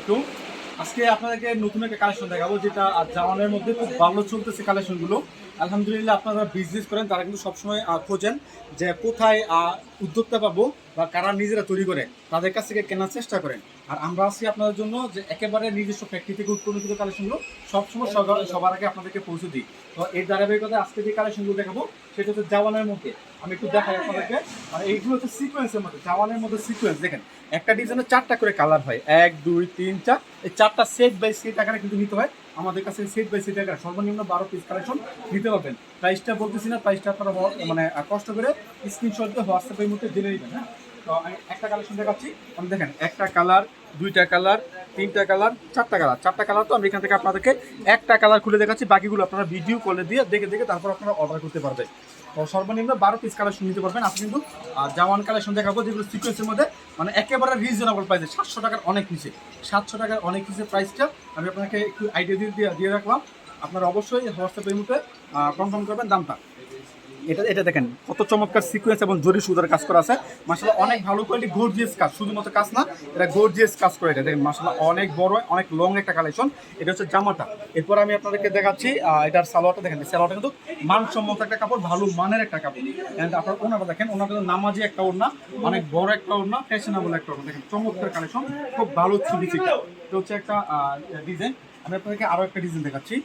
তো আজকে আপনাদেরকে নতুন একটা কালেকশন দেখাবো, যেটা জামানের মধ্যে খুব ভালো চলতেছে কালেকশনগুলো। আলহামদুলিল্লাহ, আপনারা বিজনেস করেন তারা কিন্তু সবসময় খোঁজেন যে কোথায় উদ্যোক্তা পাবো বা কারা নিজেরা তৈরি করে তাদের কাছ থেকে কেনার চেষ্টা করেন। আর আমরা আছি আপনাদের জন্য যে একেবারে নিজস্ব ফ্যাক্টরি থেকে উৎপাদিত কালেকশনগুলো সবসময় সবার আগে আপনাদেরকে পৌঁছে দিই। তো এই ধারাবাহিকতায় আজকে যে কালেকশনগুলো দেখাবো সেটা হচ্ছে জাওয়ানের মধ্যে। আমি একটু দেখাই আপনাদেরকে। আর এইগুলো হচ্ছে সিকোয়েন্সের মধ্যে, জাওয়ানের মধ্যে সিকোয়েন্স। দেখেন, একটা ডিজাইনে 4টা করে কালার হয়, 1 2 3 4। এই 4টা সেট বাই সেট আকারে কিন্তু নিতে হয়। আমাদের কাছে সেট বাই সেট আকারে সর্বনিম্ন 12 পিস কালেকশন নিতে পারবেন। প্রাইসটা বলতেছি না, প্রাইসটা আপনারা মানে কষ্ট করে স্ক্রিনশট দিয়ে হোয়াটসঅ্যাপের মধ্যে জেনে নেবেন। হ্যাঁ, তো আমি একটা কালেকশন দেখাচ্ছি। আমি দেখেন, একটা কালার, দুইটা কালার, তিনটা কালার, চারটা কালার। চারটা কালার তো আমি এখান থেকে আপনাদেরকে একটা কালার খুলে দেখাচ্ছি, বাকিগুলো আপনারা ভিডিও কলে দিয়ে দেখে দেখে তারপর আপনারা অর্ডার করতে পারবেন। তো সর্বনিম্ন 12 পিস কালেকশন নিতে পারবেন। আপনি কিন্তু জাওয়ান কালেকশন দেখাবো যেগুলো সিকোয়েন্সের মধ্যে, মানে একেবারে রিজনেবল প্রাইসে, 700 টাকার অনেক নিচে। 700 টাকার অনেক নিচে প্রাইসটা আমি আপনাকে একটু আইডিয়া দিয়ে রাখলাম। আপনারা অবশ্যই হোয়াটসঅ্যাপের মধ্যে কনফার্ম করবেন দামটা। এটা দেখেন কত চমৎকার সিকোয়েন্স এবং জরি সুতার কাজ করা আছে। মাশাআল্লাহ অনেক ভালো কোয়ালিটি, গর্জিয়াস কাজ, শুধুমাত্র কাজ না, এটা গর্জিয়াস কাজ করে। এটা দেখেন মাশাআল্লাহ অনেক বড়, অনেক লং একটা কালেকশন। এটা হচ্ছে জামাটা। এরপর আমি আপনাদেরকে দেখাচ্ছি এটার সালোয়ারটা। দেখেন, সালোয়ারটা কিন্তু মানসম্মত একটা কাপড়, ভালো মানের একটা কাপড়। এন্ড আপনার ওনাটা দেখেন, ওনাটা নামাজি একটা ওড়না, অনেক বড় একটা ওড়না, ফ্যাশনেবল একটা ওড়না। দেখেন চমৎকার কালেকশন, খুব ভালো ছবি চিত্র। এটা হচ্ছে একটা ডিজাইন। আমি আপনাদেরকে আরও একটা ডিজাইন দেখাচ্ছি।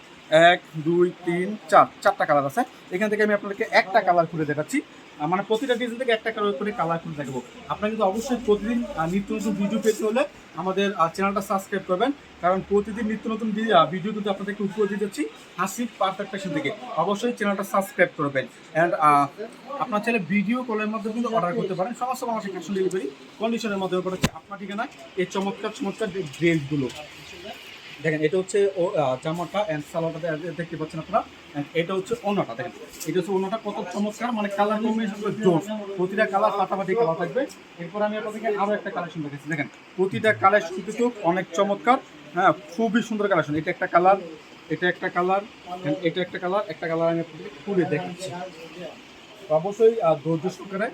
1 2 3 4, 4টা কালার আছে। এখান থেকে আমি আপনাদেরকে একটা কালার খুলে দেখাচ্ছি। মানে প্রতিটা ডিজাইন থেকে একটা কালার করে কালার খুলে দেখাবো। আপনারা কিন্তু অবশ্যই প্রতিদিন নিত্য নতুন ভিডিও পেতে হলে আমাদের চ্যানেলটা সাবস্ক্রাইব করবেন, কারণ প্রতিদিন নিত্য নতুন ভিডিও কিন্তু আপনাদেরকে উপহার দিয়ে যাচ্ছি হাসিব পারফেক্ট ফ্যাশন থেকে। অবশ্যই চ্যানেলটা সাবস্ক্রাইব করবেন। অ্যান্ড আপনার চ্যানেলে ভিডিও কলের মাধ্যমে কিন্তু অর্ডার করতে পারেন, সমস্ত মানুষের ক্যাশ অন ডেলিভারি কন্ডিশনের মাধ্যমে করেছে আপনার ঠিকানায় এই চমৎকার চমৎকার ড্রেসগুলো। দেখেন, এটা হচ্ছে জামাটা অ্যান্ড সালোয়ারটা দেখতে পাচ্ছেন আপনারা। এটা হচ্ছে ওড়নাটা। দেখেন, এটা হচ্ছে ওড়নাটা, কত চমৎকার, মানে কালার কম্বিনেশন জোর। প্রতিটা কালার ফাটাফাটি কালার থাকবে। এরপর আমি আপনাদেরকে আরও একটা কালেকশন দেখেছি। দেখেন, প্রতিটা কালেকশন কিন্তু অনেক চমৎকার। হ্যাঁ, খুবই সুন্দর কালেকশন। এটা একটা কালার, এটা একটা কালার, এটা একটা কালার, একটা কালার আমি আপনাদেরকে খুলে দেখাচ্ছি। অবশ্যই ধৈর্য সহকারে।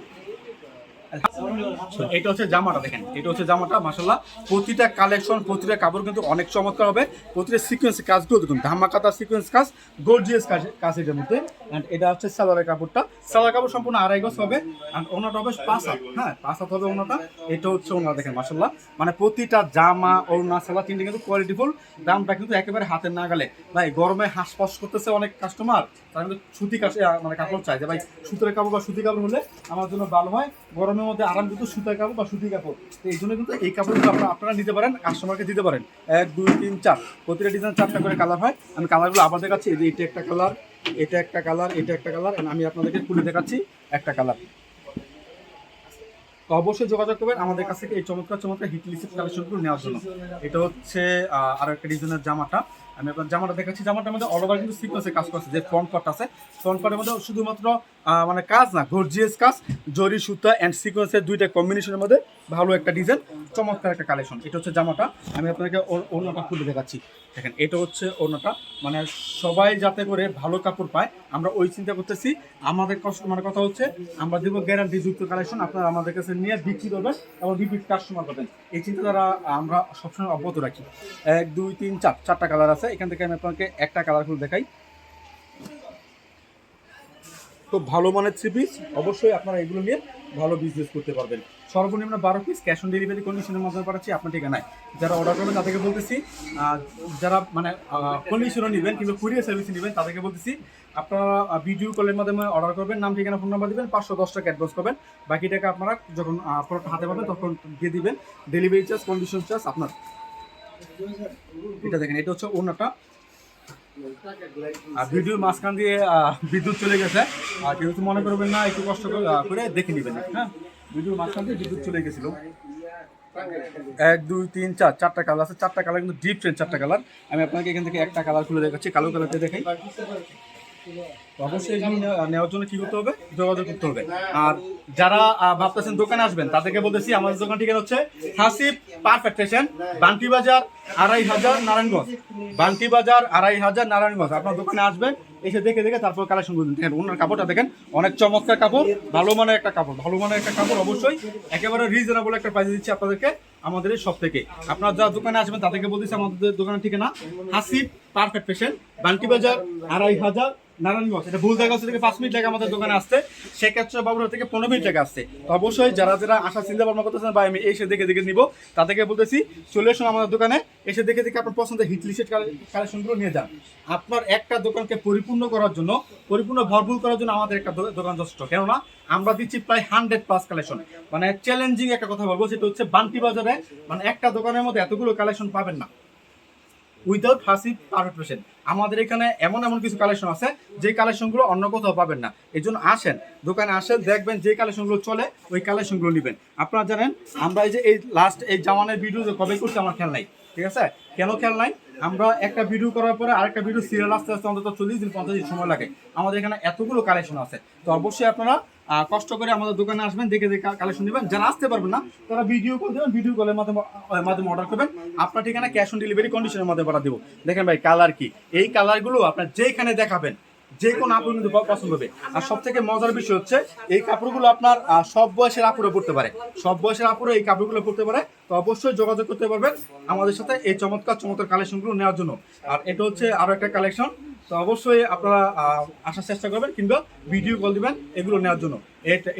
এটা হচ্ছে জামাটা। দেখেন, এটা হচ্ছে জামাটা। মাশাআল্লাহ প্রতিটা কালেকশন, প্রতিটা কাপড় কিন্তু অনেক চমৎকার হবে। প্রতিটা সিকোয়েন্স কাজগুলো দেখুন, ধামাকাতা সিকোয়েন্স কাজ, গর্জিয়াস কাজ এটার মধ্যে। অ্যান্ড এটা হচ্ছে সালোয়ারের কাপড়টা। সালোয়ার কাপড় সম্পূর্ণ 2.5 গজ হবে। অ্যান্ড ওনাটা হবে 5 হাত। হ্যাঁ, 5 হাত হবে ওনাটা। এটা হচ্ছে ওনা। দেখেন মাশাআল্লাহ, মানে প্রতিটা জামা, ওনা, সালোয়ার তিনটে কিন্তু কোয়ালিটিফুল। দামটা কিন্তু একেবারে হাতের নাগালে। ভাই গরমে হাঁসফাঁস করতেছে অনেক কাস্টমার, তারা কিন্তু সুতি মানে কাপড় চাই যে ভাই সুতির কাপড় বা সুতি কাপড় হলে আমার জন্য ভালো হয়। গরমের মধ্যে আরাম কিন্তু সুতার কাপড় বা সুতি কাপড়। তো এই জন্য কিন্তু এই কাপড়গুলো আপনারা নিতে পারেন, কাস্টমারকে দিতে পারেন। 1 2 3 4, প্রতিটা ডিজাইন 4টা করে কালার হয়। আমি কালারগুলো আবার দেখাচ্ছি। এই যে এটা একটা কালার, এটা একটা কালার, এটা একটা কালার। আমি আপনাদেরকে খুলে দেখাচ্ছি একটা কালার। তো অবশ্যই যোগাযোগ করবেন আমাদের কাছ থেকে এই চমৎকার চমৎকার হিট লিস্ট কালেকশনগুলো নেওয়ার জন্য। এটা হচ্ছে আরো একটা ডিজাইনের জামাটা। আমি আপনার জামাটা দেখাচ্ছি। জামাটার মধ্যে অল ওভার কিন্তু সিকোয়েন্সে কাজ করছে। যে ফ্রন্ট পার্ট আছে, ফ্রন্ট পার্টের মধ্যে শুধুমাত্র মানে কাজ না, গর্জিয়াস কাজ, জরি সুতা অ্যান্ড সিকোয়েন্সের দুইটা কম্বিনেশনের মধ্যে ভালো একটা ডিজাইন, চমৎকার একটা কালেকশন। এটা হচ্ছে জামাটা। আমি আপনাকে ওড়নাটা খুলে দেখাচ্ছি। দেখেন, এটা হচ্ছে ওড়নাটা। মানে সবাই যাতে করে ভালো কাপড় পায়, আমরা ওই চিন্তা করতেছি। আমাদের মানে কথা হচ্ছে, আমরা দেবো গ্যারান্টি যুক্ত কালেকশন, আপনারা আমাদের কাছে নিয়ে বিক্রি করবেন এবং রিপিট কাস্টমার পাবেন। এই চিন্তাধারা আমরা সবসময় অব্যাহত রাখি। 1 2 3 4, 4টা কালার আছে। এখান থেকে আমি আপনাকে একটা কালারফুল দেখাই। তো ভালো মানের 3 পিস, অবশ্যই আপনারা এগুলো নিয়ে ভালো বিজনেস করতে পারবেন। সর্বনিম্ন 12 পিস ক্যাশ অন ডেলিভারি কন্ডিশনের মাধ্যমে পাঠাচ্ছি আপনার ঠিকানায়। যারা অর্ডার করবেন তাদেরকে বলতেছি, যারা মানে কন্ডিশনও নেবেন কিন্তু কুরিয়ার সার্ভিস নেবেন তাদেরকে বলতেছি, আপনারা ভিডিও কলের মাধ্যমে অর্ডার করবেন, নাম ঠিকানা ফোন নাম্বার দেবেন, 510 টাকা অ্যাডভান্স করবেন। বাকি টাকা আপনারা যখন প্রোডাক্ট হাতে পাবেন তখন দিয়ে দিবেন। ডেলিভারি চার্জ, কন্ডিশন চার্জ আপনার। এটা দেখেন, এটা হচ্ছে ওড়নাটা। আর ভিডিওর মাঝখান দিয়ে বিদ্যুৎ চলে গেছে, আর কেউ মনে করবেন না, একটু কষ্ট করে দেখে নেবেন। হ্যাঁ, ভিডিওর মাঝখান দিয়ে বিদ্যুৎ চলে গেছিল। 1 2 3 4, 4টা কালার আছে। 4টা কালার কিন্তু ডিফারেন্ট 4টা কালার। আমি আপনাকে এখান থেকে একটা কালার খুলে দেখাচ্ছি, কালো কালারটা দেখাই। অবশ্যই এগুলো নেওয়ার জন্য কি করতে হবে, যোগাযোগ করতে হবে। আর যারা ভাবতেছেন দোকানে আসবেন তাদেরকে বলতেছি, আমাদের দোকান ঠিকানা হচ্ছে হাসিব পারফেক্ট ফ্যাশন, বান্টি বাজার 2500 নারায়ণগঞ্জ। বান্টি বাজার 2500 নারায়ণগঞ্জ। আপনার দোকানে আসবেন, এসে দেখে দেখে তারপর কালেকশন করবেন। দেখেন ওনার কাপড়টা দেখেন, অনেক চমৎকার কাপড়, ভালো মানের একটা কাপড়, ভালো মানের একটা কাপড়। অবশ্যই একেবারে রিজনেবল একটা প্রাইসে দিচ্ছি আপনাদেরকে। আমাদের এই শপ থেকে। আপনারা যারা দোকানে আসবেন তাদেরকে বলতেছি আমাদের দোকানের ঠিকানা হাসিব পারফেক্ট ফ্যাশন, বান্টি বাজার, 2500 নারায়ণগঞ্জ। এটা ভুল জায়গা থেকে 5 মিনিট লাগে আমাদের দোকানে আসতে, সেক্ষেত্রে বাবুরা থেকে 15 মিনিট লাগে আসতে। তো অবশ্যই যারা যারা আসার চিন্তা ভাবনা করতেছেন বা আমি এসে দেখে দেখে নিব, তাদেরকে বলতেছি চলে আসুন আমাদের দোকানে, এসে দেখে দেখে আপনার পছন্দের হিট লিস্টেড কালেকশনগুলো নিয়ে যান। আপনার একটা দোকানকে পরিপূর্ণ করার জন্য, পরিপূর্ণ ভরপুর করার জন্য আমাদের একটা দোকান যথেষ্ট। কেননা আমরা দিচ্ছি প্রায় 100+ কালেকশন। মানে চ্যালেঞ্জিং একটা কথা বলবো, সেটা হচ্ছে বান্টি বাজারে মানে একটা দোকানের মধ্যে এতগুলো কালেকশন পাবেন না উইদাউট হাসিব পারফেক্ট ফ্যাশন। আমাদের এখানে এমন এমন কিছু কালেকশন আছে যে কালেকশনগুলো অন্য কোথাও পাবেন না। এই জন্য আসেন, দোকানে আসেন, দেখবেন যে কালেকশনগুলো চলে ওই কালেকশনগুলো নেবেন। আপনারা জানেন আমরা এই যে এই লাস্ট এই জামানের ভিডিও কবে করছি আমার খেয়াল নাই, ঠিক আছে? কেন খেয়াল নাই? আমরা একটা ভিডিও করার পরে আরেকটা ভিডিও সিরিয়াল আসতে আসতে অন্তত 40 দিন 50 দিন সময় লাগে। আমাদের এখানে এতগুলো কালেকশন আছে। তো অবশ্যই আপনারা কষ্ট করে আমাদের দোকানে আসবেন, দেখে দেখে কালেকশন নেবেন। যারা আসতে পারবেন না তারা ভিডিও কল দেবেন, ভিডিও কলের মাধ্যমে অর্ডার করবেন। আপনার ঠিকানা ক্যাশ অন ডেলিভারি কন্ডিশনের মধ্যে পাঠা দেবো। দেখেন ভাই কালার কি, এই কালারগুলো আপনার যেখানে দেখাবেন যে কোনো আপুর কিন্তু পছন্দ হবে। আর সব থেকে মজার বিষয় হচ্ছে এই কাপড়গুলো আপনার সব বয়সের আপুরে পড়তে পারে, সব বয়সের আপুরে এই কাপড়গুলো পড়তে পারে। তো অবশ্যই যোগাযোগ করতে পারবেন আমাদের সাথে এই চমৎকার চমৎকার কালেকশনগুলো নেওয়ার জন্য। আর এটা হচ্ছে আরো একটা কালেকশন। তো অবশ্যই আপনারা আসার চেষ্টা করবেন কিংবা ভিডিও কল দিবেন এগুলো নেওয়ার জন্য।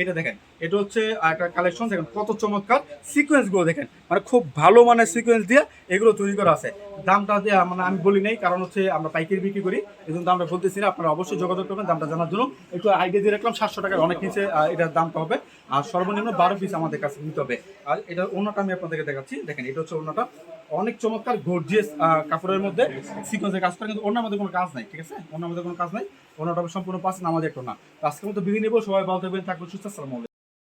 এটা দেখেন, এটা হচ্ছে একটা কালেকশন, দেখেন কত চমৎকার সিকোয়েন্সগুলো দেখেন, মানে খুব ভালো মানের সিকোয়েন্স দিয়ে এগুলো তৈরি করা আছে। দামটা দিয়ে মানে আমি বলি নাই, কারণ হচ্ছে আমরা পাইকারি বিক্রি করি, এই জন্য দামটা বলতেছি না। আপনারা অবশ্যই যোগাযোগ করবেন দামটা জানার জন্য। একটু আইডিয়া দিয়ে রাখলাম 700 টাকার অনেক নিচে এটার দামটা হবে। আর সর্বনিম্ন 12 পিস আমাদের কাছে নিতে হবে। আর এটার অন্যটা আমি আপনাদেরকে দেখাচ্ছি, দেখেন এটা হচ্ছে অন্যটা, অনেক চমৎকার গর্জিয়াস কাপড়ের মধ্যে সিকোয়েন্সের কাজ করে, কিন্তু অন্যের মধ্যে কোনো কাজ নাই, ঠিক আছে? অন্যের মধ্যে কোনো কাজ নাই, অন্যটা সম্পূর্ণ পাচ্ছেন, আমাদের একটা না। আজকের মতো বিদায় নেবো, সবাই ভালো থাকবেন, থাকবেন সুস্থ। আসসালামু আলাইকুম।